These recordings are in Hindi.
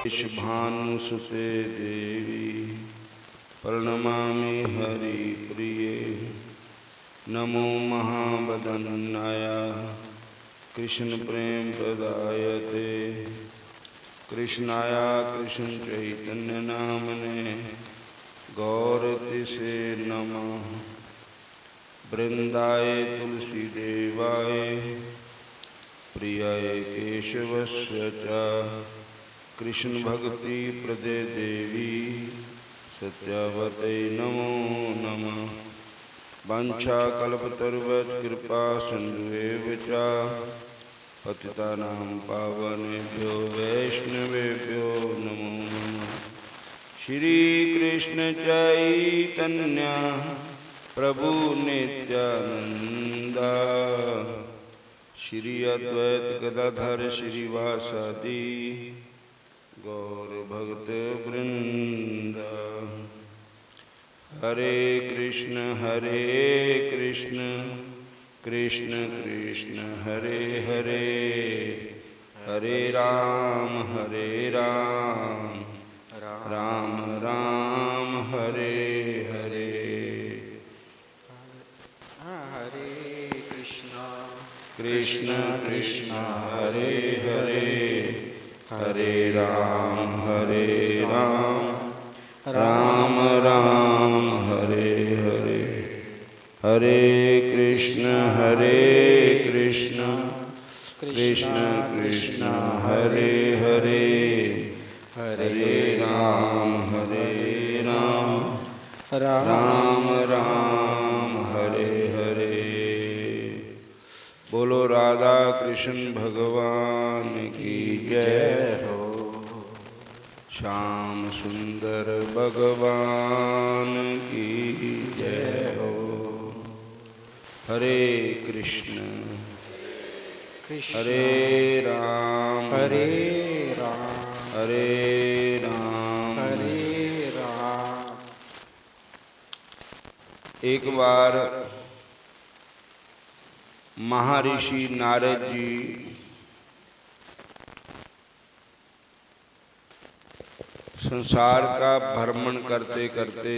भानुसुते देवी प्रणमामि हरिप्रिये। नमो महावदन्नाय कृष्ण प्रेम प्रदायते कृष्णाय कृष्ण चैतन्य नामने गौरतिसे नमः। वृंदाय तुलसी देवाय प्रियाय केशवस्य च कृष्ण भक्ति प्रदे देवी सत्यावते नमो नमः। वाञ्छाकल्पतरुवत् कृपा सिन्धुएव च पतितानां पावनेभ्यो वैष्णवेभ्यो नमो नमः। श्री कृष्ण चैतन्य प्रभु नित्यानंद श्री अद्वैत गदाधर श्रीवासादि गौर भक्त वृंद। हरे कृष्ण कृष्ण कृष्ण हरे हरे, हरे राम राम राम हरे हरे। हरे कृष्ण कृष्ण हरे हरे, हरे राम राम राम हरे हरे। हरे कृष्ण कृष्ण कृष्ण हरे हरे, हरे राम राम राम हरे हरे। बोलो राधा कृष्ण भगवान की जय हो। श्याम सुंदर भगवान की जय हो। हरे कृष्ण हरे राम हरे राम एक बार महर्षि नारद जी संसार का भ्रमण करते करते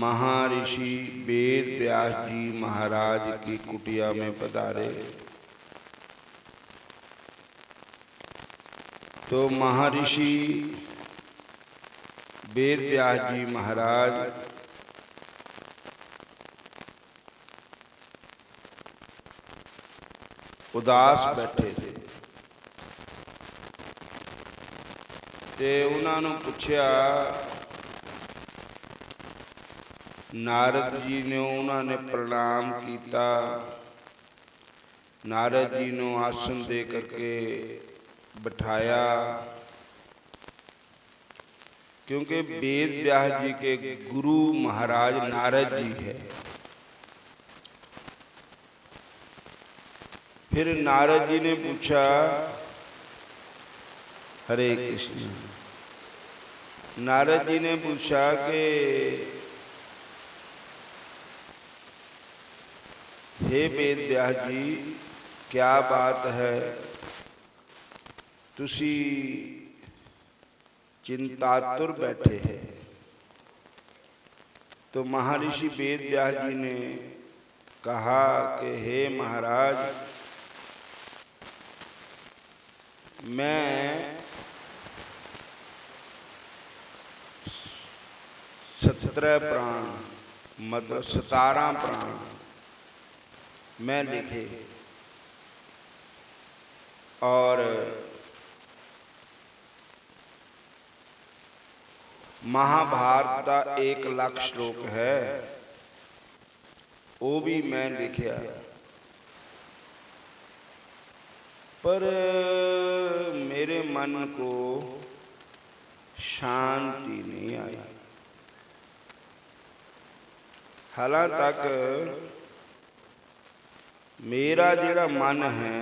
महर्षि वेद व्यास जी महाराज की कुटिया में पधारे। तो महर्षि वेद व्यास जी महाराज उदास बैठे थे ते उन्होंने पूछा, नारद जी ने उन्होंने प्रणाम किया। नारद जी ने आसन दे करके बिठाया, क्योंकि वेद व्यास जी के गुरु महाराज नारद जी है। फिर नारद जी ने पूछा, हरे कृष्ण, नारद जी ने पूछा कि हे वेद व्यास जी, क्या बात है, तुसी चिंतातुर बैठे हैं। तो महर्षि वेद व्यास जी ने कहा कि हे महाराज, मैं 17 प्राण मतलब 17 प्राण मैं लिखे और महाभारत का 1 लाख श्लोक है, वो भी मैं लिखा, पर मेरे मन को शांति नहीं आई। हालांकि मेरा जिहड़ा मन है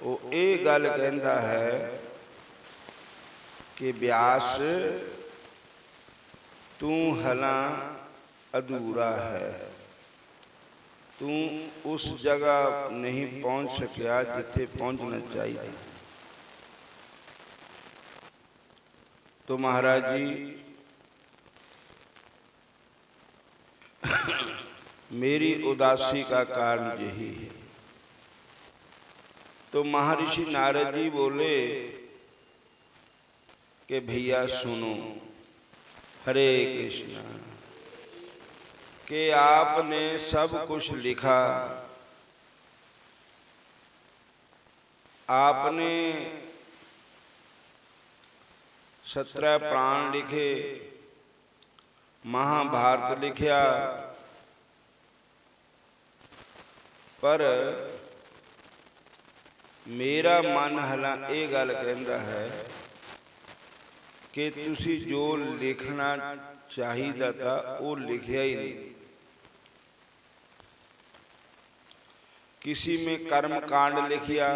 वो ये गल कहता है कि व्यास तू हला अधूरा है। तू उस जगह नहीं पहुंच सकिया जिथे पहुंचना चाहिए। तो महाराज जी मेरी उदासी का कारण यही है। तो महर्षि नारद जी बोले कि भैया सुनो, हरे कृष्णा, कि आपने सब कुछ लिखा, आपने 17 प्राण लिखे, महाभारत लिखा, पर मेरा मन हला ये गल कहता है कि तुसी जो लिखना चाहिए था वो लिखिया ही नहीं। किसी में कर्म कांड लिखिया,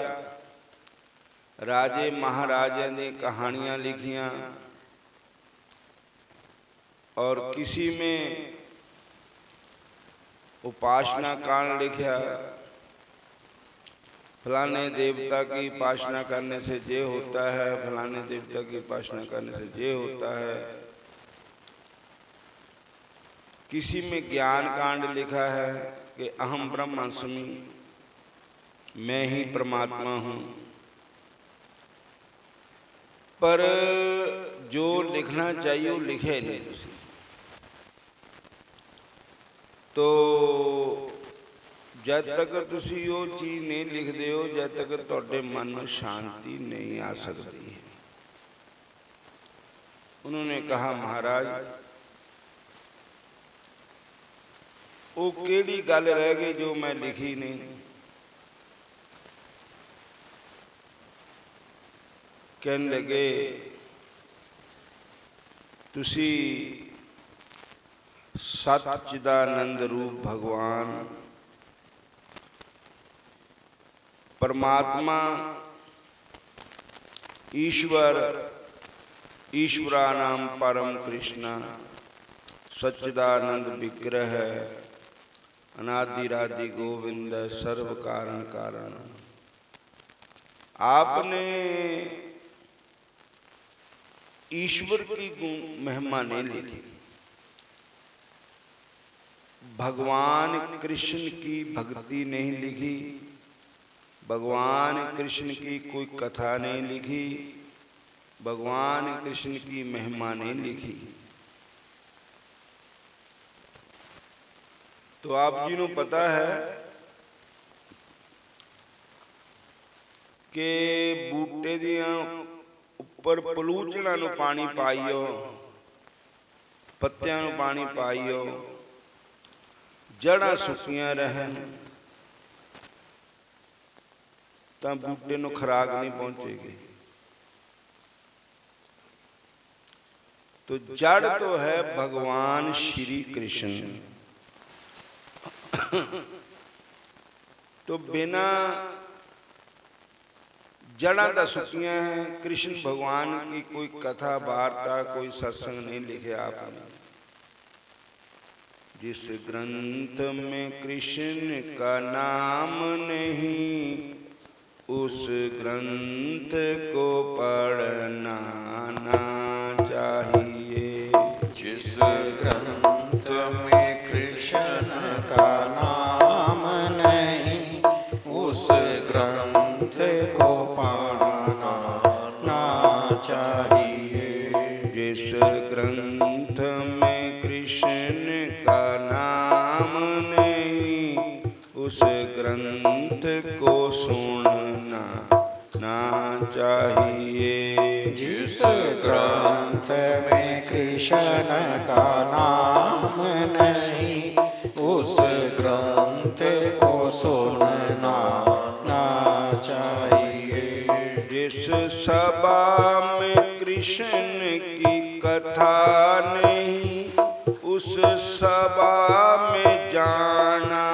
राजे महाराजे ने कहानियां लिखियां, और किसी में उपासना कांड लिखा, फलाने देवता की उपासना करने से ये होता है, फलाने देवता की उपासना करने से ये होता है। किसी में ज्ञान कांड लिखा है कि अहम ब्रह्मास्मि, मैं ही परमात्मा हूँ, पर जो लिखना चाहिए वो लिखे नहीं तुसी। तो जब तक तुसी वो चीज़ नहीं लिखते हो, जब तक तुहाडे मन में शांति नहीं आ सकती है। उन्होंने कहा महाराज वो केड़ी गल रह गई जो मैं लिखी नहीं। कहने लगे तुसी सच्चिदानंद रूप भगवान परमात्मा ईश्वर, ईश्वरानाम परम कृष्ण सच्चिदानंद विग्रह अनादिरादि गोविंद सर्व कारण कारण। आपने ईश्वर की गुण महिमा नहीं लिखी, भगवान कृष्ण की भक्ति नहीं लिखी, भगवान कृष्ण की कोई कथा नहीं लिखी, भगवान कृष्ण की महिमा नहीं लिखी। तो आप जी को पता है कि बूटे दियां उपर पलूचना नूं पानी पाईओ, पत्तियां नूं पानी पाईओ, जड़ां सुक्कियां रहन तां बूटे नूं खुराक नहीं पहुंचेगी। तो जड़ तो है भगवान श्री कृष्ण। तो बिना जड़ा दा सुक्कियां हैं, कृष्ण भगवान की कोई कथा वार्ता कोई सत्संग नहीं लिखे आपने। जिस ग्रंथ में कृष्ण का नाम नहीं, उस ग्रंथ को पढ़ना ना चाहिए। जिस ग्रंथ में कृष्ण का नाम नहीं, उस ग्रंथ को पढ़ना ना चाहिए। जिस ग्रंथ में कृष्ण का नाम नहीं, उस ग्रंथ को सुनना ना चाहिए। जिस ग्रंथ में कृष्ण का नाम नहीं, उस ग्रंथ को सुनना ना चाहिए। जिस सभा में कृष्ण की कथा नहीं, उस सभा में जाना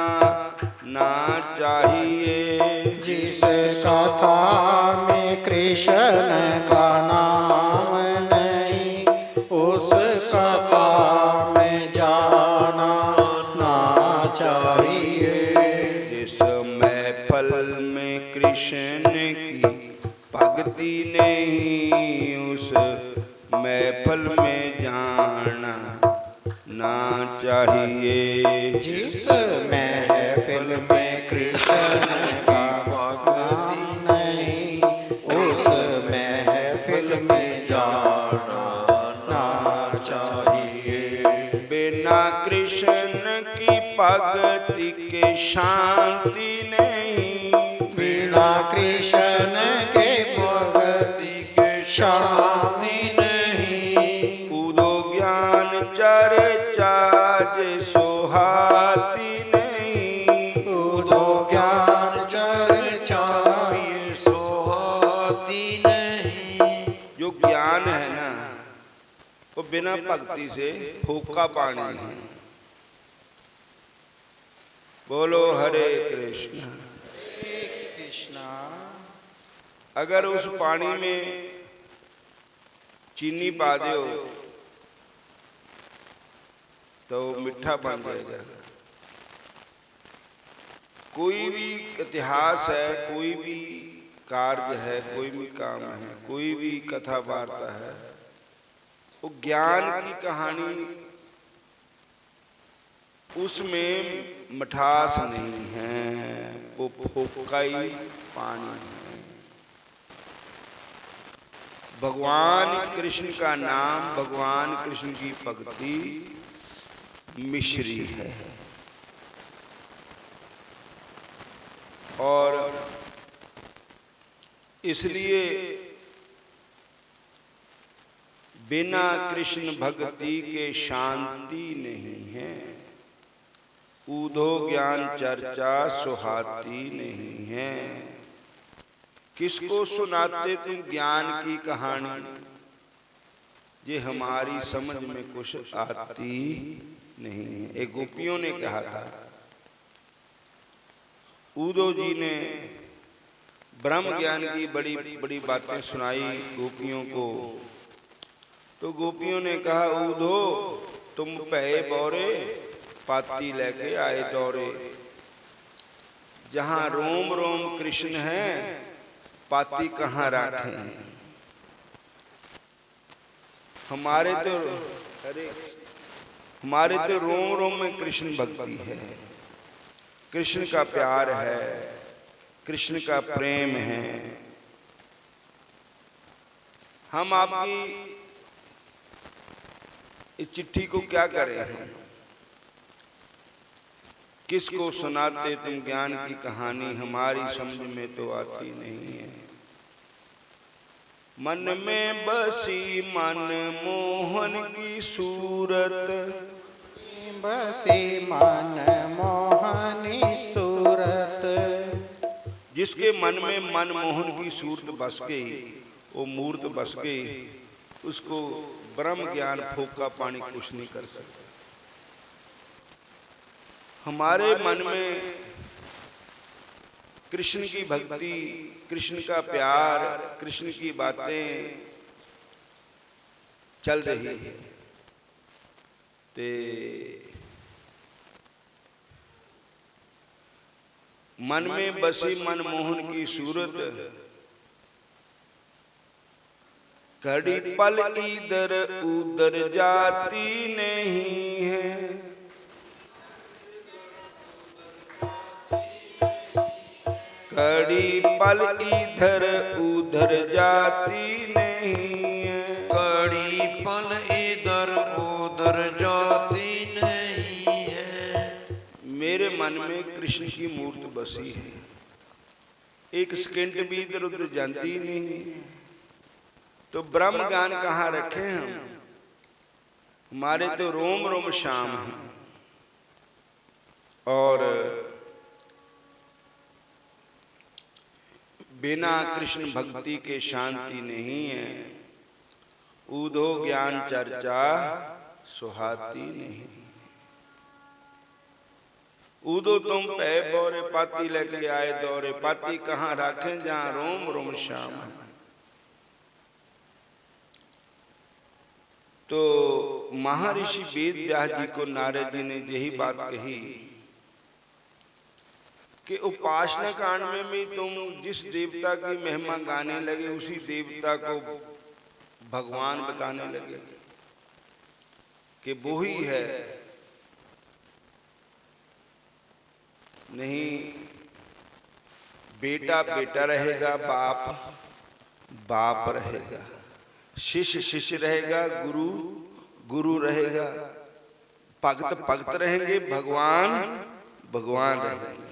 ना चाहिए। जिस कथा में कृष्ण का नाम नहीं, उस कथा में जाना ना चाहिए। जिस महफल में कृष्ण की भक्ति नहीं, उस महफल में जाना ना चाहिए। जिस महफिल में कृष्ण का भक्ति नहीं, उस महफिल में जाना ना चाहिए। बिना कृष्ण की भक्ति के शांति नहीं, बिना कृष्ण के भक्ति के शांति नहीं। उदो ज्ञान चर्चा जे सोहाती नहीं। उदो ज्ञान चर्चा ये सोहाती नहीं। जो ज्ञान है ना, वो बिना भक्ति से फूका पानी है। बोलो हरे कृष्ण। कृष्णा। अगर उस पानी में चीनी पा दो तो मीठा बन जाएगा। कोई भी इतिहास है, कोई भी कार्य है, कोई भी काम है, कोई भी कथा वार्ता है, वो ज्ञान की कहानी, उसमें मिठास नहीं है, वो फोकाई पानी है। भगवान कृष्ण का नाम, भगवान कृष्ण की भक्ति मिश्री है। और इसलिए बिना कृष्ण भक्ति के शांति नहीं है। ऊधो ज्ञान चर्चा सुहाती नहीं है। किसको सुनाते तुम ज्ञान की कहानी, ये हमारी समझ में कुछ आती नहीं है। एक गोपियों ने कहा था, ऊधो जी ने ब्रह्म ज्ञान की बड़ी बड़ी बातें सुनाई गोपियों को। तो गोपियों ने कहा, ऊधो तुम पहे बोरे पाती लेके आए दौरे। जहां रोम रोम कृष्ण है, पाती कहाँ रखें। हमारे तो रोम रोम में कृष्ण भक्ति है, कृष्ण का प्यार है, कृष्ण का प्रेम है। हम आपकी इस चिट्ठी को क्या करें हैं? किसको सुनाते तुम ज्ञान की कहानी, हमारी समझ में तो आती नहीं है। मन में बसी मन मोहन की सूरत, बसी मन मोहनी सूरत। जिसके मन में मन मोहन की सूरत बस गई, वो मूर्त बस गई, उसको ब्रह्म ज्ञान फोका पानी कुछ नहीं कर सकता। हमारे मन में कृष्ण की भक्ति, कृष्ण का प्यार, कृष्ण की बातें चल रही है, ते मन में बसी मनमोहन की सूरत, घड़ी पल इधर उधर जाती नहीं है। घड़ी पल इधर उधर जाती नहीं है। घड़ी पल इधर उधर जाती नहीं है। मेरे मन में कृष्ण की मूर्ति बसी है, एक सेकंड भी इधर उधर जाती नहीं है। तो ब्रह्म ज्ञान कहाँ रखे हम? हमारे तो रोम रोम श्याम हैं। और बिना कृष्ण भक्ति के शांति नहीं है। ऊधो ज्ञान चर्चा सुहाती नहीं। ऊधो तुम पै बोरे पाती लेके आए दौरे, पाती कहाँ रखें जहां रोम रोम श्याम है। तो महर्षि वेद व्यास जी को नारद जी ने यही बात कही कि उपासना कांड में भी तुम जिस देवता की महिमा गाने लगे उसी देवता को भगवान बताने लगे कि वो ही है। नहीं, बेटा बेटा रहेगा, बाप बाप रहेगा, शिष्य शिष्य रहेगा, गुरु गुरु रहेगा, भक्त भक्त रहेंगे, भगवान भगवान रहेंगे।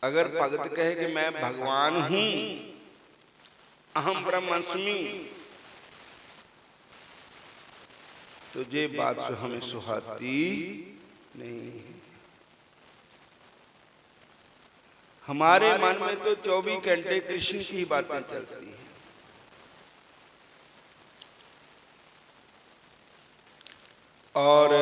अगर भक्त कहे कि मैं भगवान हूं, अहम ब्रह्मास्मि, तो ये बात हमें सुहाती नहीं है। हमारे मन में तो 24 घंटे कृष्ण की ही बातें चलती हैं। और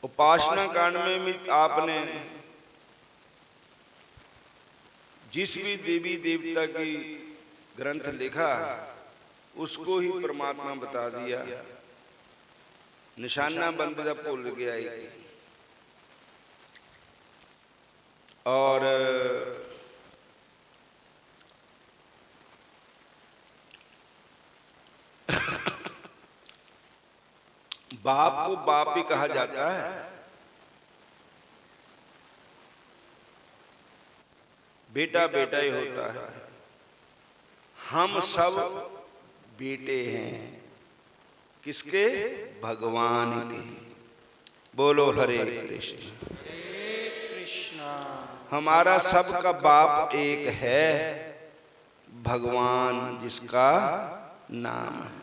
उपासना कांड में भी आपने जिस भी देवी देवता की ग्रंथ लिखा उसको ही परमात्मा बता दिया, निशाना बंदा भूल गया ही। और बाप को बाप भी कहा जाता है, बेटा बेटा ही होता है। हम सब बेटे हैं, किसके? भगवान के। बोलो हरे कृष्ण। हमारा सबका बाप एक है, भगवान, जिसका नाम है।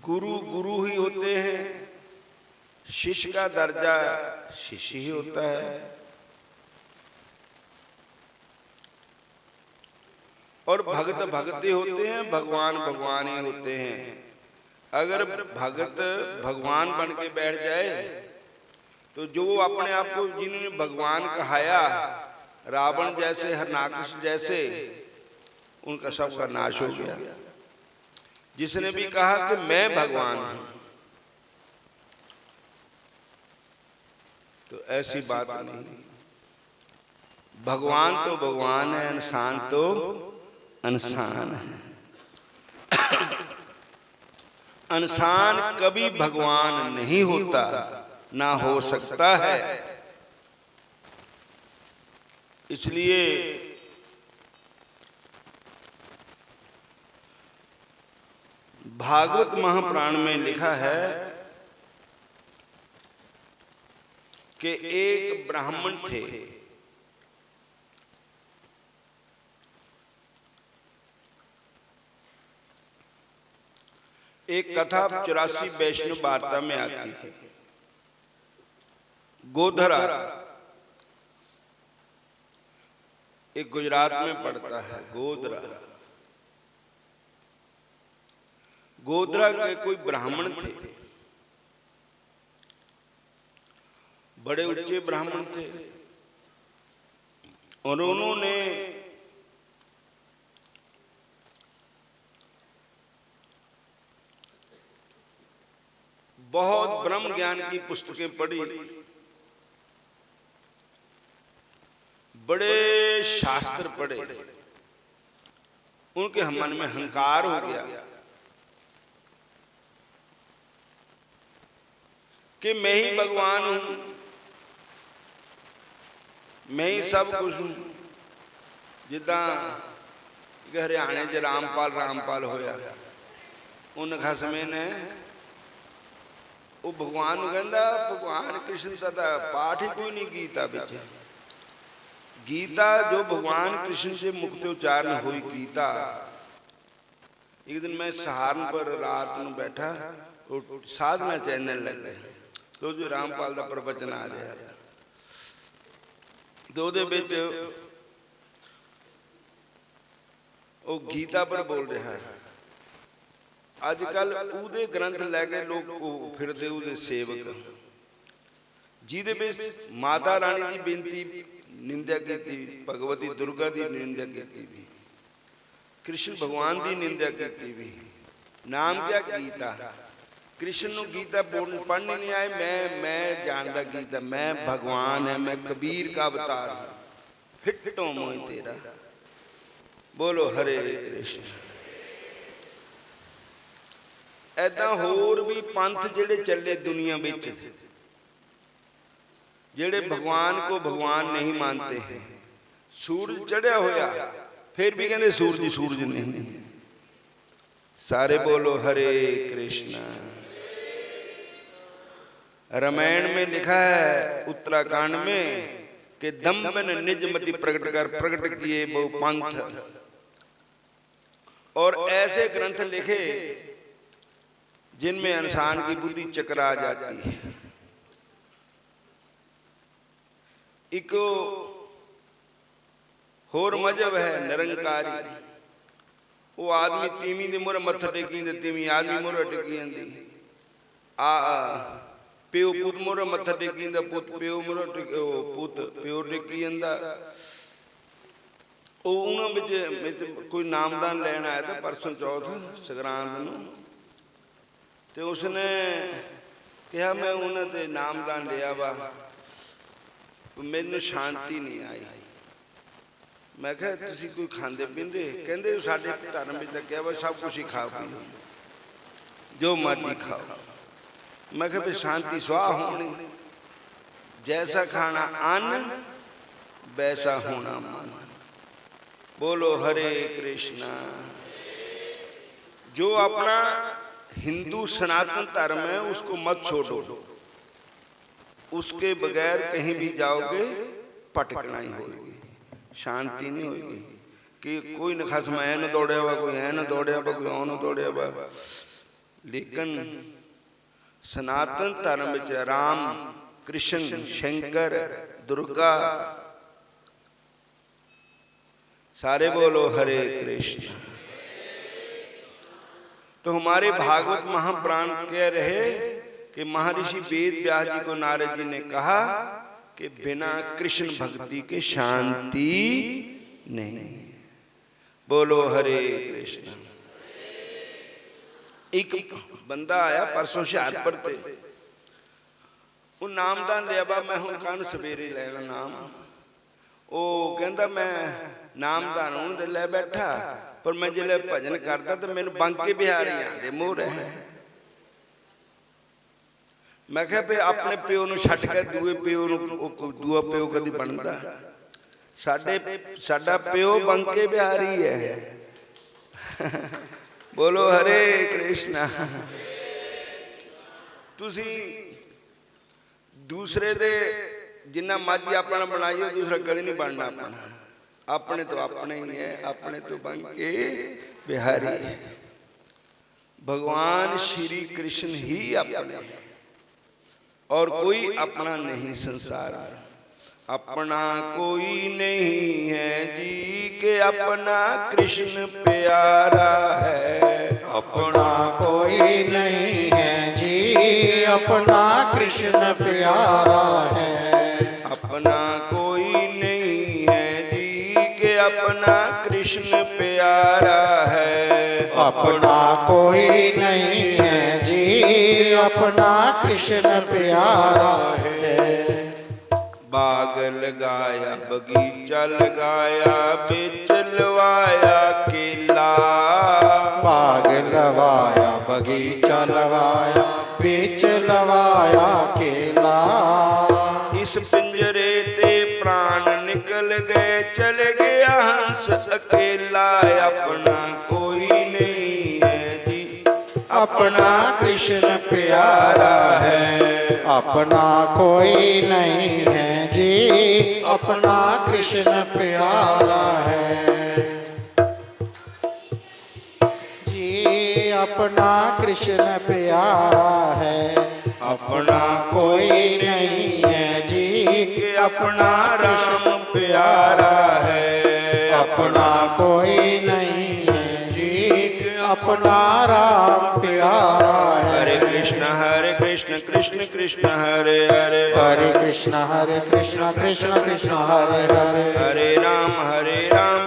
गुरु गुरु ही होते हैं, शिष्य का दर्जा शिष्य ही होता है। और भक्त भक्त ही होते हैं, भगवान भगवान ही होते हैं। अगर भगत भगवान बन के बैठ जाए तो जो अपने आप को जिन्होंने भगवान कहाया, रावण जैसे, हरनाकश जैसे, उनका सबका नाश हो गया। जिसने भी कहा कि मैं भगवान हूं, तो ऐसी बात नहीं। भगवान तो भगवान है, इंसान तो इंसान है। इंसान कभी भगवान नहीं होता, ना हो सकता है। इसलिए भागवत महापुराण में लिखा है कि एक ब्राह्मण थे, एक कथा 84 वैष्णव वार्ता में आती है। गोधरा एक गुजरात में पड़ता है, गोधरा। गोधरा के कोई ब्राह्मण थे, बड़े ऊंचे ब्राह्मण थे, और उन्होंने बहुत ब्रह्म ज्ञान की पुस्तकें पढ़ी, बड़े शास्त्र पढ़े। उनके मन में अहंकार हो गया कि मैं ही भगवान हूं, मैं ही सब कुछ हूं। जिदा हरियाणे च रामपाल होया, उन खसमे ने वो भगवान कहता, भगवान कृष्ण का पाठ ही कोई नहीं गीता बिच। गीता जो भगवान कृष्ण के मुख से उच्चारण हुई गीता। एक दिन मैं सहारनपुर रात में बैठा, साधना चैनल लग गए, तो जो रामपाल का प्रवचन आ रहा था, तो ਉਹਦੇ ਵਿੱਚ ਉਹ गीता पर बोल रहा है। अजकल ਉਹਦੇ ग्रंथ लैके लोग फिरते ਉਹਦੇ सेवक, ਜਿਹਦੇ ਵਿੱਚ माता रानी की बेनती निंदा की थी, भगवती दुर्गा की निंदा की थी, कृष्ण भगवान की निंदा की भी। नाम क्या? गीता। कृष्ण को गीता पढ़नी नहीं आए, मैं जानता गीता, मैं भगवान है, मैं कबीर का अवतार हूं, फिटो मोह तेरा। बोलो हरे कृष्ण। ऐदा होर भी पंथ जेड़े चले दुनिया विच, जेड़े भगवान को भगवान नहीं मानते हैं। सूरज चढ़िया होया फिर भी कहते सूरज सूरज नहीं है। सारे बोलो हरे कृष्ण। रामायण में लिखा है उत्तराखंड में कि दंभ ने निज मति प्रकट कर प्रकट किए बहु पंथ, और ऐसे ग्रंथ लिखे जिनमें इंसान की बुद्धि चकरा जाती है। एक होर मजहब है निरंकारी, वो आदमी तीवी दे मोहरे मत्था टेकी, तीवी आदमी मोहरे टेकी जाती, प्यो पुत मोहरे मत्था टेकी, पुत प्यो मोहरे, पुत प्यो टेकी जाता। उन्होंने कोई नामदान लैन आया था परसों चौथ संगरांद नूं, ते उसने कहा मैं उन्होंने नामदान लिया वा, मैनू शांति नहीं आई। मैं कहा तुसी कोई खांदे पींदे? कहंदे साडे धर्म विच तां कहा वा सब कुछ ही खाओ पीओ, जो मर्जी खाओ। मैं कहा भी शांति स्वाह होनी, जैसा खाना अन्न वैसा होना मन। बोलो हरे कृष्णा। जो अपना हिंदू सनातन धर्म है उसको मत छोड़ो, उसके बगैर कहीं भी जाओगे भटकना ही होगी, शांति नहीं होगी। कि कोई न खसम ऐ न दौड़िया वा, कोई ऐ न दौड़िया वा, कोई औ न दौड़िया वा। लेकिन सनातन धर्म में राम कृष्ण शंकर दुर्गा, सारे बोलो हरे कृष्ण। तो हमारे भागवत महापुराण कह रहे कि महर्षि वेद व्यास जी को नारद जी ने कहा कि बिना कृष्ण भक्ति के शांति नहीं। बोलो हरे कृष्ण। एक बंदा आया परसों हुशियारपुर ते, वो नामदान लिया बा, मैं हूं कल सवेरे लेना नाम। वो कहता मैं नामदान उन्होंने लै बैठा, पर मैं जिले भजन करता तो मैनू बांके बिहारी आते मोर है। मैं क्या भी अपने प्यो नूं छड्ड के दूए प्यो नूं, दूआ प्यो कदी बनता? साडा प्यो बांके बिहारी है। बोलो हरे कृष्णा। तुसी दूसरे दे जिन्ना मर्जी अपना बनाइए, दूसरा कभी नहीं बनना अपना। अपने तो अपने ही है, अपने तो बांके बिहारी है। भगवान श्री कृष्ण ही अपने हैं और कोई अपना नहीं संसार में। अपना कोई नहीं है जी के अपना कृष्ण प्यारा है। अपना कोई नहीं है जी, अपना कृष्ण प्यारा है। अपना कोई नहीं है जी के अपना कृष्ण प्यारा है। अपना कोई नहीं है जी, अपना कृष्ण प्यारा है। बाग लगाया बगीचा लगाया, बिच लवाया केला। बाग लवाया बगीचा लवाया, बिच लवाया केला। इस पिंजरे ते प्राण निकल गए, चले गया हंस अकेला। अपना कोई नहीं है जी, अपना कृष्ण प्यारा है। अपना कोई नहीं है जी, अपना कृष्ण प्यारा है जी। अपना कृष्ण प्यारा है। अपना कोई नहीं है जी, अपना राम प्यारा है। अपना कोई नहीं है जी, अपना राम प्यारा है। हरे कृष्ण कृष्ण कृष्ण कृष्ण हरे हरे, हरे कृष्ण कृष्ण कृष्ण हरे हरे, हरे राम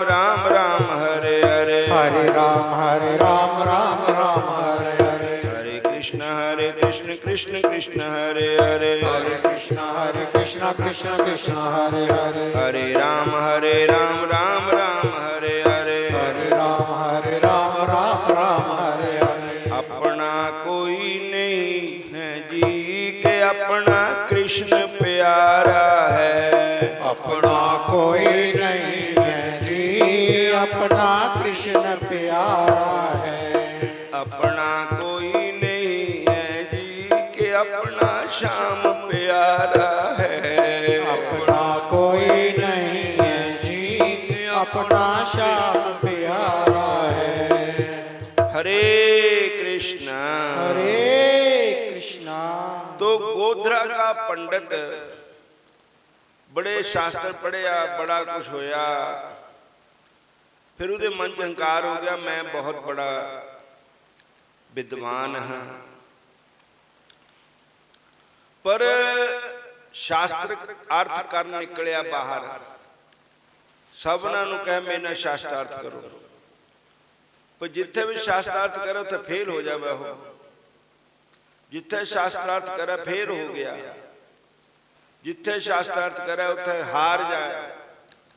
राम राम हरे हरे, हरे राम राम राम हरे हरे, हरे कृष्ण कृष्ण कृष्ण हरे हरे, हरे कृष्ण कृष्ण हरे हरे, हरे राम राम राम हरे हरे, हरे राम राम हरे हरे। अपना कोई नहीं है जी के अपना कृष्ण प्यारा है, अपना कोई नहीं है जी, अपना कृष्ण प्यारा है। अपना कोई नहीं है जी के अपना श्याम प्यारा है, अपना कोई नहीं है जी, अपना श्याम प्यारा है। हरे कृष्णा। हरे कृष्णा। तो गोध्रा का पंडित बड़े शास्त्र पढ़िया, बड़ा कुछ होया, फिर उहदे मन च हंकार हो गया, मैं बहुत बड़ा विद्वान हाँ, पर शास्त्र अर्थ कर निकलिया बाहर, सबना नूं कहे मेरे नाल शास्त्रार्थ करो, पर जिथे भी शास्त्रार्थ करे उत्थे फेल हो जावे, हो जिथे शास्त्रार्थ करे फेल हो गया, जिथे शास्त्रार्थ करे उत्थे हार जाए,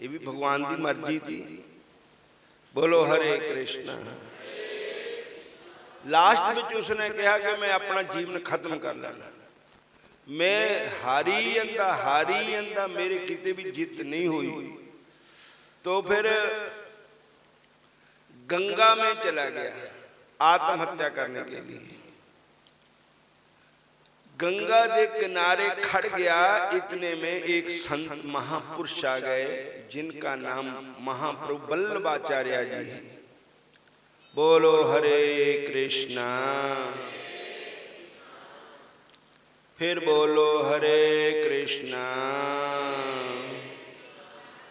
ये भी भगवान की मर्जी थी। बोलो हरे कृष्ण। लास्ट में उसने कहा कि मैं अपना जीवन खत्म कर लेना, मैं हारी अंदा मेरे किते भी जित नहीं हुई, तो फिर गंगा में चला गया आत्महत्या करने के लिए। गंगा के किनारे खड़ गया, इतने में एक संत महापुरुष आ गए जिनका नाम महाप्रभु वल्लभाचार्य जी है। बोलो हरे कृष्णा। फिर बोलो हरे कृष्णा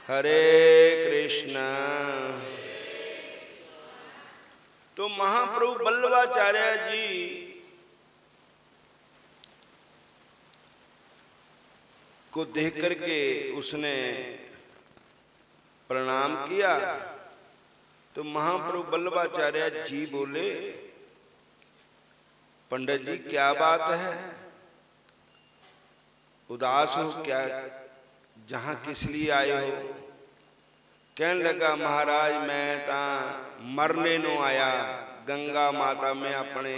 हरे कृष्णा। तो महाप्रभु वल्लभाचार्य जी को देख करके उसने प्रणाम किया, तो महाप्रभु वल्लभाचार्य जी बोले, पंडित जी क्या बात है, उदास हो क्या, जहां किस लिए आए हो? कहने लगा महाराज मैं ता मरने नो आया, गंगा माता में अपने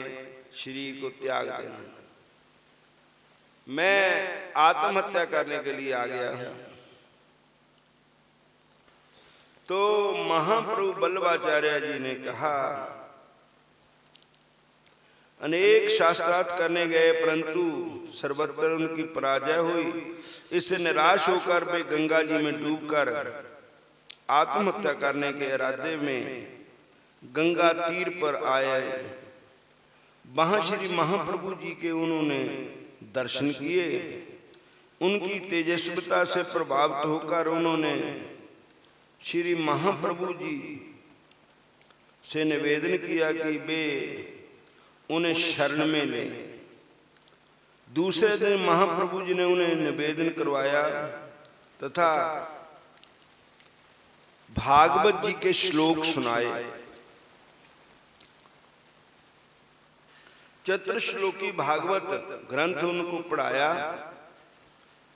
शरीर को त्याग देना, मैं आत्महत्या करने के लिए आ गया हूं। तो महाप्रभु वल्लभाचार्य जी ने कहा, अनेक शास्त्रार्थ करने गए परंतु सर्वत्र उनकी पराजय हुई। इससे निराश होकर वे गंगा जी में डूबकर आत्महत्या करने के इरादे में गंगा तीर पर आए। वहां श्री महाप्रभु जी के उन्होंने दर्शन किए। उनकी तेजस्विता से प्रभावित होकर उन्होंने श्री महाप्रभु जी से निवेदन किया कि वे उन्हें शरण में लें। दूसरे दिन महाप्रभु जी ने उन्हें निवेदन करवाया तथा भागवत जी के श्लोक सुनाए। चतुर्श्लोकी भागवत ग्रंथ उनको पढ़ाया।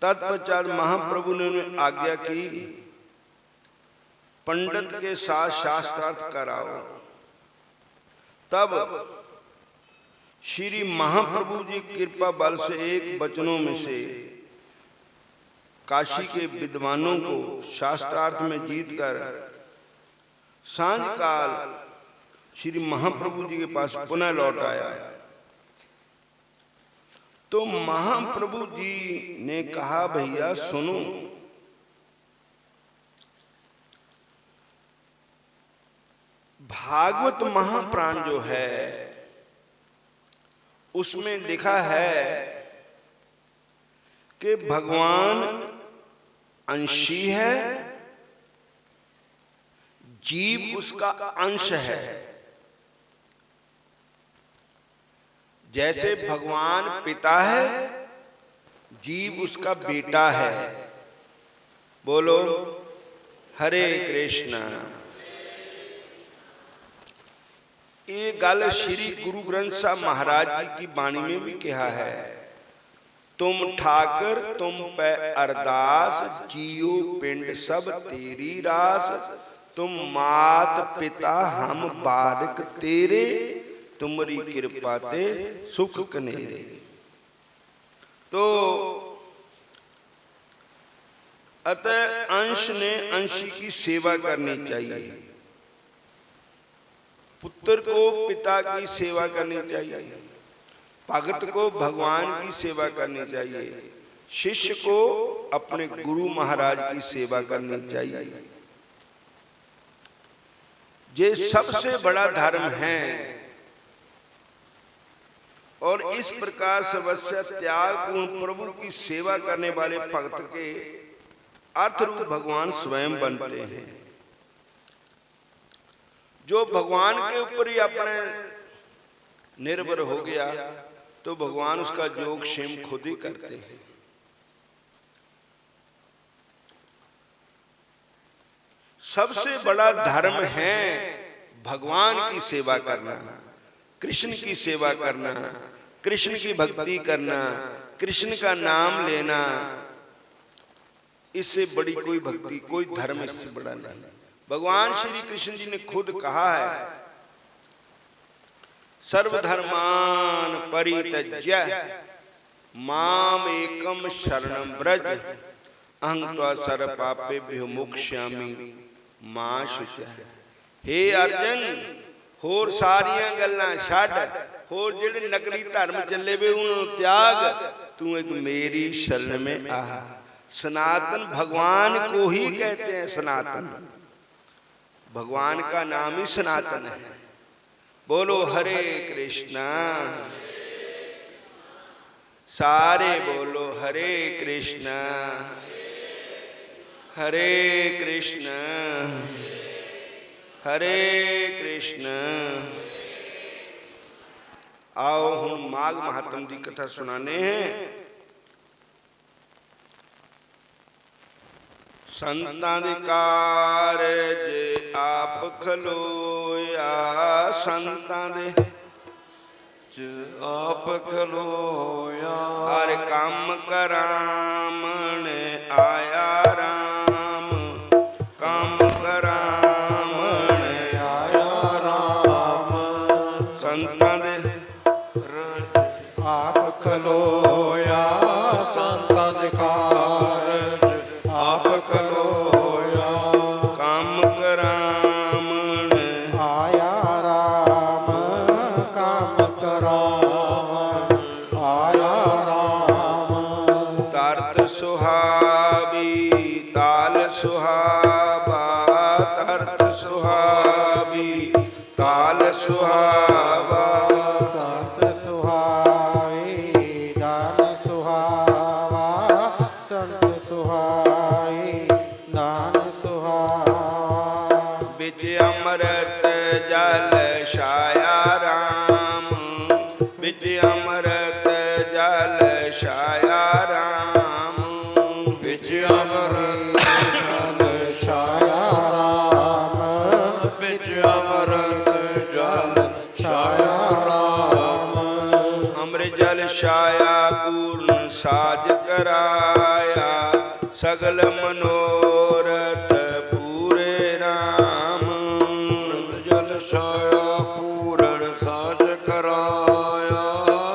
तत्पश्चात महाप्रभु ने उन्हें आज्ञा की, पंडित के साथ शास्त्रार्थ कराओ। तब श्री महाप्रभु जी कृपा बल से एक वचनों में से काशी के विद्वानों को शास्त्रार्थ में जीतकर सांझ काल श्री महाप्रभु जी के पास पुनः लौट आया। तो महाप्रभु जी ने कहा, भैया सुनो, भागवत महाप्राण जो है उसमें लिखा है कि भगवान अंशी है, जीव उसका अंश है। जैसे भगवान पिता है, जीव उसका बेटा है। बोलो हरे कृष्ण। ये गल श्री गुरु ग्रंथ साहब महाराज जी की बाणी में भी कहा है, तुम ठाकर तुम पे अरदास, जियो पिंड सब तेरी रास, तुम मात पिता हम बारिक तेरे, तुमरी कृपा ते सुख कनेरे। तो अतः अंश ने अंशी की सेवा करनी चाहिए, पुत्र को पिता की सेवा करनी चाहिए, भगत को भगवान की सेवा करनी चाहिए, शिष्य को अपने गुरु महाराज की सेवा करनी चाहिए। ये सबसे बड़ा धर्म है। और इस प्रकार सर्वस्व त्याग पूर्ण प्रभु की सेवा करने वाले भक्त के अर्थ रूप भगवान स्वयं बनते हैं। जो भगवान के ऊपर ही अपने निर्भर हो गया तो भगवान उसका योग क्षेम खुद ही करते हैं। सबसे बड़ा धर्म है भगवान की सेवा करना, कृष्ण की सेवा करना, कृष्ण की भक्ति करना, कृष्ण का नाम लेना। इससे बड़ी कोई भक्ति, कोई धर्म इससे बड़ा नहीं। भगवान श्री कृष्ण जी ने खुद कहा है, सर्वधर्मान परित्यज्य माम एकम शरणं व्रज, अहं त्वा सर्व पापेभ्यो मोक्ष्यामि मां शुचः। हे अर्जन, होर सारियां गल्लां छड्ड, होर जेड़े नकली धर्म चले वे उन्होंने त्याग, तू एक मेरी शरण में आ। सनातन भगवान को ही कहते हैं सनातन, भगवान का नाम ही सनातन है। बोलो हरे कृष्णा। सारे बोलो हरे कृष्णा हरे कृष्ण हरे कृष्ण। आओ हम माघ महात्म की कथा सुनाने हैं। संतां दे कारज आप खलोया, संतां दे आप खलोया, हर काम करामण आया राम, काम करामण आया राम। संतां दे आप खलोया, संतां दे कारज आप खलोया, काम करामण आया राम, काम करामण आया राम। तरत सुहावी ताल सुहावा, तरत सुहावी ताल सुहावा, संत सुहाई दान सुहावा, संत सुहाई दान सुहावा। बिच अमृत जल छाया राम, बिच अमृत जल छाया राम, बिच अमृत जल छाया राम, बिच अमृत जल छाया राम। अमृत जल छाया पूर्ण साज कराया, सगल मनोरथ पूरे राम। अमृत जल छाया पूर्ण साज कराया,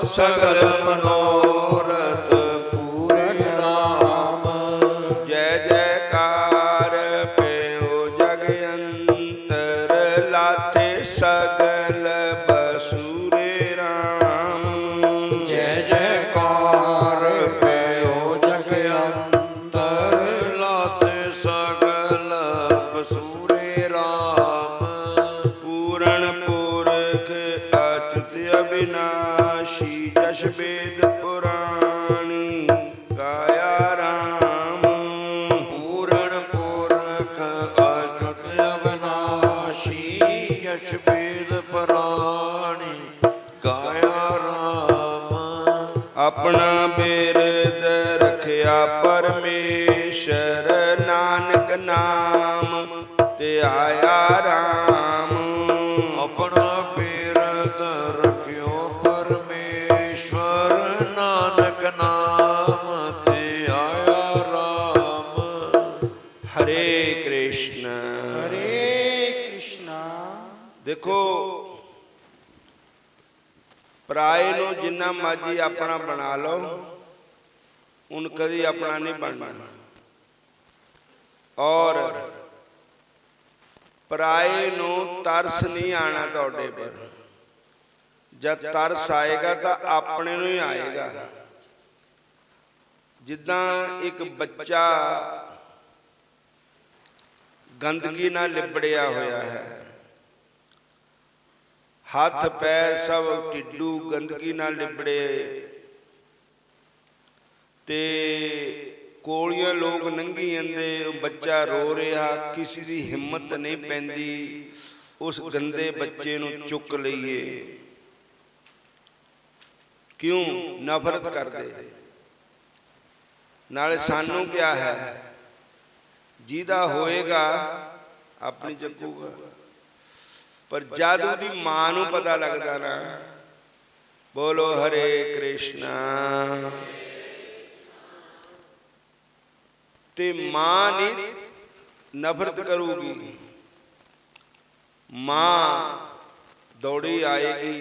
सगल मनोरथ पूरे राम। जय जयकार प्यो जग अंतर, लाथे सगल बसूरे राम। जय जयकार प्यो जग अंतर, लाथे सगल बसूरे राम। पूरण पुरख अच्युत अविनाशी, जश वेद पुराणी गाया राम। पूर्ण पुरख अच्युत अविनाशी, यश वेद पुराणी गाया राम। ते आया राम। अपना बिरद रखियो परमेश्वर, नानक नाम ते आया राम। हरे कृष्ण। हरे कृष्णा। देखो पराए ਨੂੰ जिन्ना मर्जी अपना बना लो, उन कभी अपना नहीं बनना। और पराए ਨੂੰ तरस नहीं आना ਤੁਹਾਡੇ पर। जब तरस आएगा तो अपने ਨੂੰ ही आएगा। जिद्दां एक बच्चा गंदगी नाल लिबड़िया होया है, हाथ पैर सब टिड्डू गंदगी नाल लिबड़े, ते कोलियां लोग नंगी जांदे, बच्चा रो रहा, किसी की हिम्मत नहीं पैंदी उस गंदे बच्चे नूं चुक लईए। क्यों? नफरत करदे। नाले सानू क्या है, जिहदा होएगा अपनी चकूगा। पर जद उहदी मां नूं पता लगदा ना, बोलो हरे कृष्णा, ते मां नहीं नफरत करूगी। मां दौड़ी आएगी,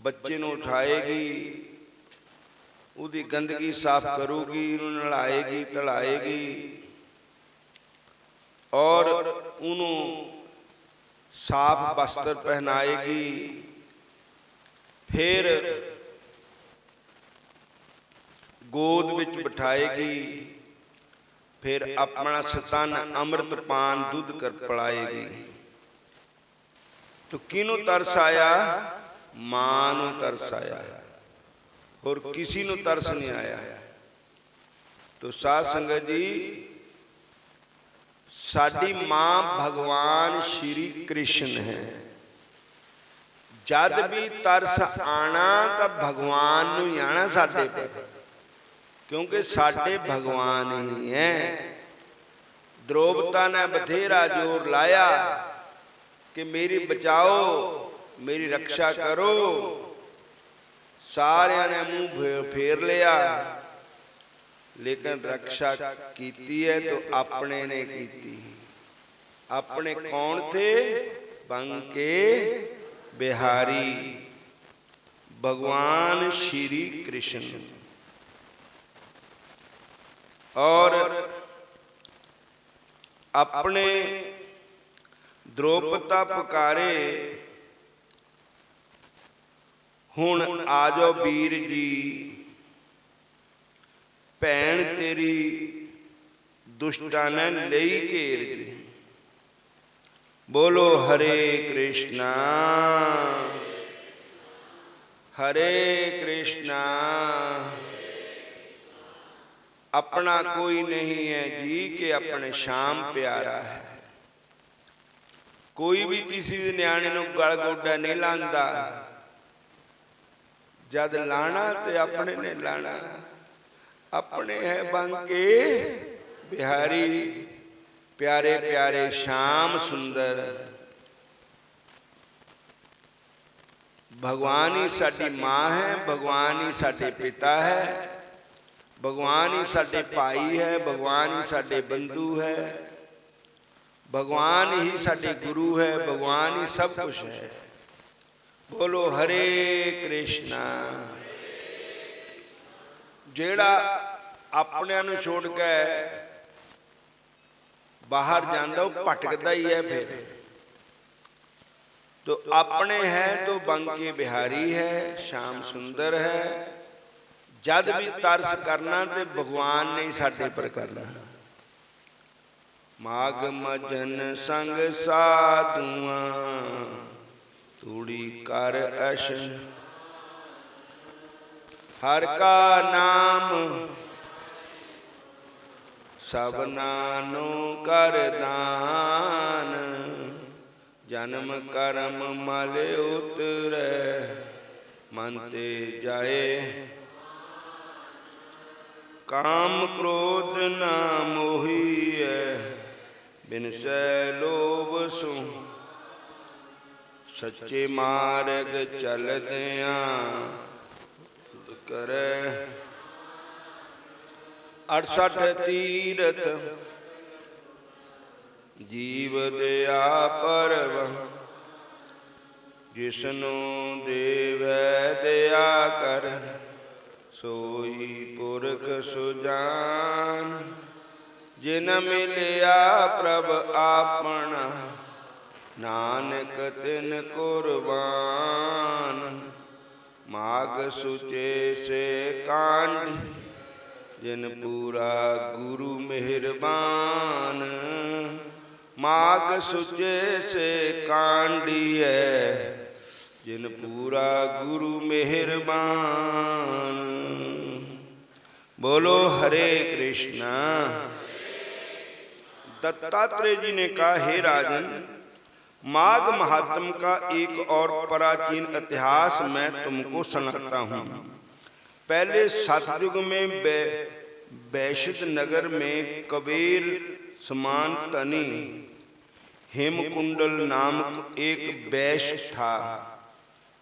बच्चे नूं उठाएगी, उहदी गंदगी साफ करूगी, नहलाएगी धलाएगी और उन्हों साफ वस्त्र पहनाएगी। फिर गोद विच बिठाएगी, फिर अपना स्तन अमृत पान दूध कर पिलाएगी। तो किनू तरस आया? मां नूं तरस आया, और किसी नूं तरस नहीं आया। तो साध संगत जी, साडी मां भगवान श्री कृष्ण है। जद भी तरस आना तो भगवान नूं ही आना साडे पर, क्योंकि साडे भगवान ही हैं। द्रौपदा ने बथेरा जोर लाया कि मेरी बचाओ, मेरी रक्षा करो। सारिया ने मुंह फेर लिया, लेकिन रक्षा कीती है तो अपने ने कीती। अपने कौन थे? बंके बिहारी भगवान श्री कृष्ण। और अपने द्रौपदा पुकारे, हुण आ जाओ वीर जी, भैन तेरी दुष्टां ने लई घेर जी। बोलो हरे कृष्णा, हरे कृष्णा। अपना कोई नहीं है जी कि अपने श्याम प्यारा है। कोई भी किसी न्याणे नूं गल गोडा नहीं लांदा, जद लाना ते अपने ने लाना। अपने है बंके बिहारी, प्यारे प्यारे श्याम सुंदर। भगवान ही साडी मां है, भगवान ही साडे पिता है, भगवान ही साडे भाई है, भगवान ही साडे बंधु है, भगवान ही साडे गुरु है, भगवान ही सब कुछ है। बोलो हरे कृष्णा। जेड़ा अपने नूं छोड़ के बाहर जांदा वो भटकदा ही है। फिर तो अपने है तो बंके बिहारी है, श्याम सुंदर है। जद भी तरस करना तो भगवान ने साडे पर करना। माग मजन संग साधुआ, तूड़ी कर अशन। हर का नाम सबना नो कर दान। जन्म कर्म मल उतरे, मन ते जाए। काम क्रोध ना मोही है, बिन सै लोभ सु सच्चे मार्ग चलदियां करे 68 तीरथ जीव दया परव जिसनु देवै दया कर सोई पुरख सुजान जिन मिलिया प्रभ आपना नानक तिन कुर्बान माग सुचे से कांड जिन पूरा गुरु मेहरबान माग सुचे से कांडिय जिन पूरा गुरु मेहरबान। बोलो हरे कृष्णा। दत्तात्रेय जी ने कहा, हे राजन, माघ महात्म का एक और प्राचीन इतिहास मैं तुमको सुनाता हूँ। पहले सतयुग में वैशित नगर में कबीर समान तनी हेमकुंडल नामक एक वैश्य था।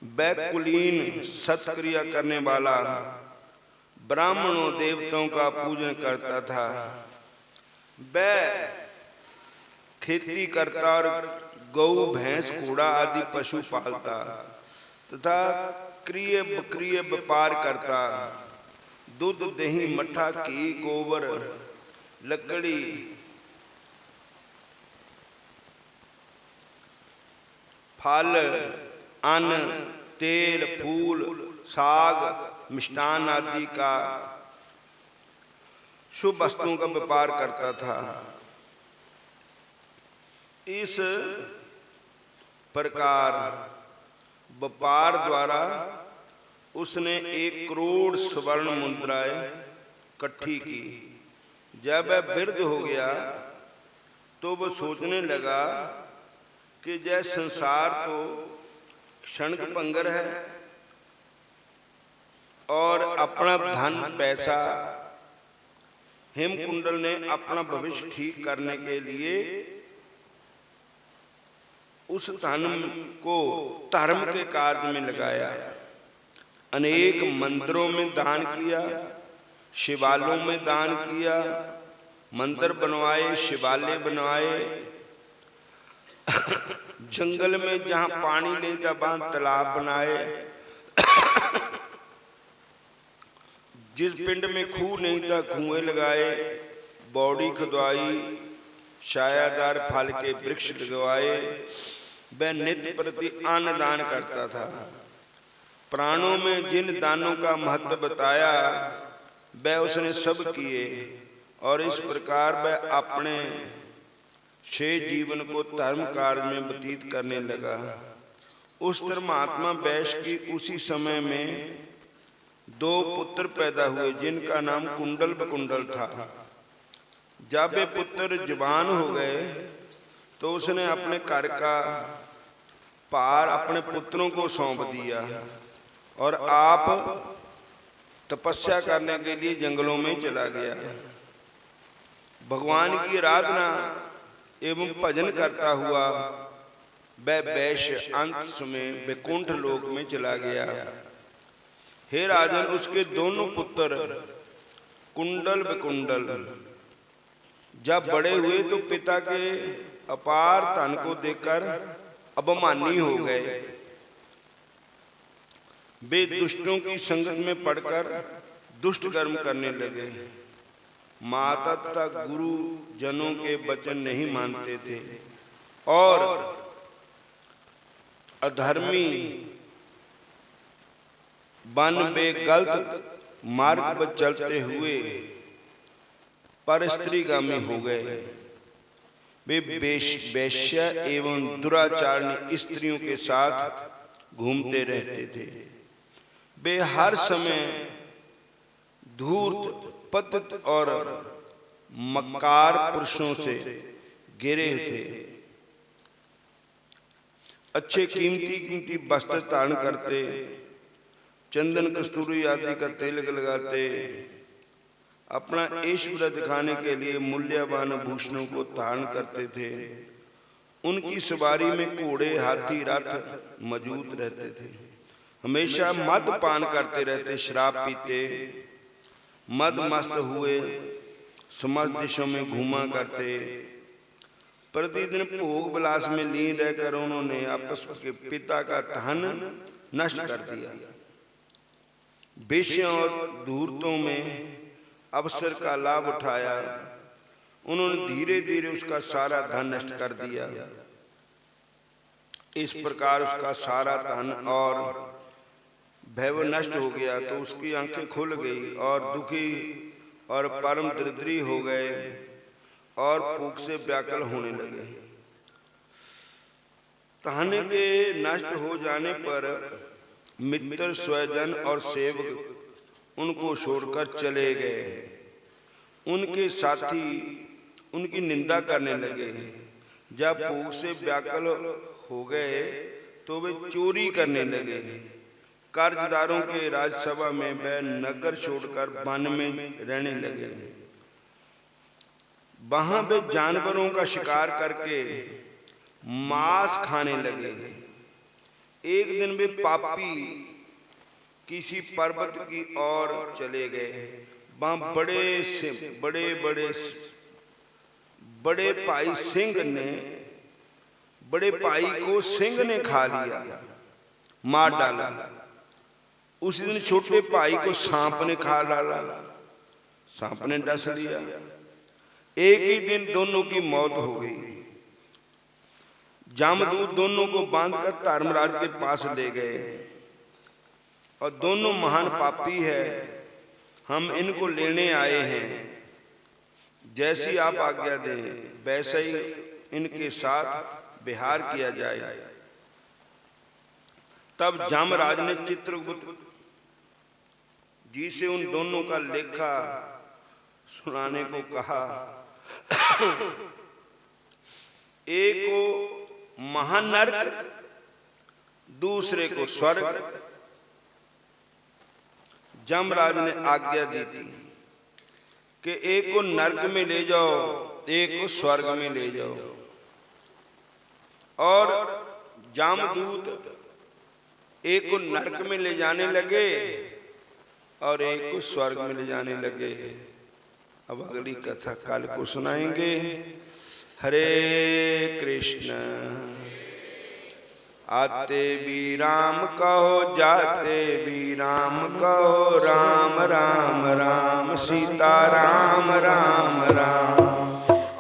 वह कुलीन सत्क्रिया करने वाला ब्राह्मणों देवताओं का पूजन करता था। वह खेती करता और गौ भैंस घोड़ा आदि पशु पालता तथा क्रिय बक्रिय व्यापार करता। दूध दही मट्ठा घी गोबर लकड़ी फल अन्न तेल फूल साग मिष्टान आदि का शुभ वस्तुओं का व्यापार करता था। इस प्रकार व्यापार द्वारा उसने 1 करोड़ स्वर्ण मुद्राएं इकट्ठी की। जब वह वृद्ध हो गया तो वह सोचने लगा कि जय संसार तो क्षणिक भंगर है और अपना धन पैसा। हेमकुंडल ने अपना भविष्य ठीक करने के लिए उस धन को धर्म के कार्य में लगाया। अनेक मंदिरों में दान किया, शिवालयों में दान किया, मंदिर बनवाए, शिवालय बनवाए। जंगल में जहां पानी नहीं था वहां तालाब बनाए। जिस पिंड में खूह नहीं था कुएं लगाए, बौड़ी खुदवाई, छायादार फल के वृक्ष लगवाए। वह नित्य प्रति अन्न दान करता था। प्राणों में जिन दानों का महत्व बताया वह उसने सब किए और इस प्रकार वह अपने शेष जीवन को धर्म कार्य में व्यतीत करने लगा। उस तरह महात्मा वैश्य की उसी समय में 2 पुत्र पैदा हुए जिनका नाम कुंडल बकुंडल था। जब वे पुत्र जवान हो गए तो उसने अपने घर का पार अपने पुत्रों को सौंप दिया और आप तपस्या करने के लिए जंगलों में चला गया। भगवान की आराधना एवं भजन करता हुआ वह वैश्य अंत में वैकुंठ लोक में चला गया। हे राजन, उसके दोनों पुत्र कुंडल बकुंडल जब बड़े हुए तो पिता के अपार धन को देखकर अभिमानी हो गए। वे दुष्टों की संगत में पड़कर दुष्ट कर्म करने लगे। माता तथा गुरु जनों के वचन नहीं मानते थे और अधर्मी बन वे गलत मार्ग पर चलते हुए परस्त्रीगामी हो गए। वे वेश्या एवं दुराचारणी स्त्रियों के साथ घूमते रहते थे। वे हर समय धूर्त पतित और मक्कार पुरुषों से घिरे थे। अच्छे कीमती वस्त्र धारण करते, चंदन कस्तूरी आदि का तिलक लगाते, अपना ऐश्वर्य दिखाने के लिए मूल्यवान भूषणों को धारण करते थे। उनकी सवारी में घोड़े, हाथी, रथ मौजूद रहते थे। हमेशा मद पान करते रहते, शराब पीते, मद मस्त हुए समस्त देशों में घूमा करते। प्रतिदिन भोग विलास में लीन रहकर उन्होंने आपस के पिता का धन नष्ट कर दिया। वेश्यों और धूर्तों में अवसर का लाभ उठाया। उन्होंने धीरे धीरे उसका सारा धन नष्ट कर दिया। इस प्रकार उसका सारा धन और वैभव नष्ट हो गया तो उसकी आंखें खुल गई और दुखी और परम दरिद्री हो गए और भूख से व्याकुल होने लगे। धन के नष्ट हो जाने पर मित्र, स्वजन और सेवक उनको छोड़कर चले गए। उनके साथी उनकी निंदा करने लगे। जब भूख से व्याकुल हो गए तो वे चोरी करने लगे। कर्जदारों के राजसभा में वे नगर छोड़कर वन में रहने लगे। वहां वे जानवरों का शिकार करके मांस खाने लगे। एक दिन वे पापी किसी पर्वत की ओर चले गए। वहां बड़े भाई को सिंह ने खा लिया, मार डाला। उसी दिन छोटे भाई को सांप ने खा डाला, सांप ने डस लिया। एक ही दिन दोनों की मौत हो गई। जमदूत दोनों को बांधकर धर्मराज के पास ले गए और दोनों महान पापी है, हम इनको लेने आए हैं। जैसी आप आज्ञा दें वैसे ही इनके साथ विहार किया जाए। तब जमराज ने चित्रगुप्त जी से उन दोनों का लेखा सुनाने को कहा। एक को महानरक, दूसरे को स्वर्ग। जमराज ने आज्ञा दी थी कि एक को नरक में ले जाओ, एक को स्वर्ग में ले जाओ। और जामदूत एक को नरक में ले जाने लगे और एक को स्वर्ग में ले जाने लगे। अब अगली कथा कल को सुनाएंगे। हरे कृष्ण। आते भी राम कहो, जाते भी राम कहो, राम राम राम सीता राम राम राम।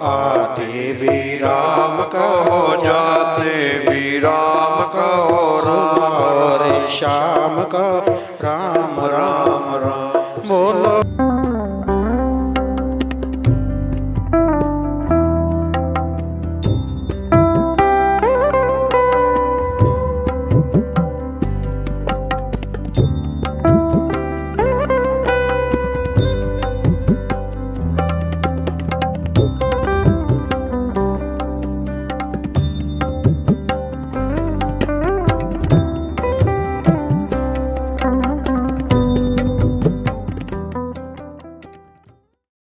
आते भी राम कहो, जाते भी राम कहो, राम और शाम कहो, राम राम राम। बोलो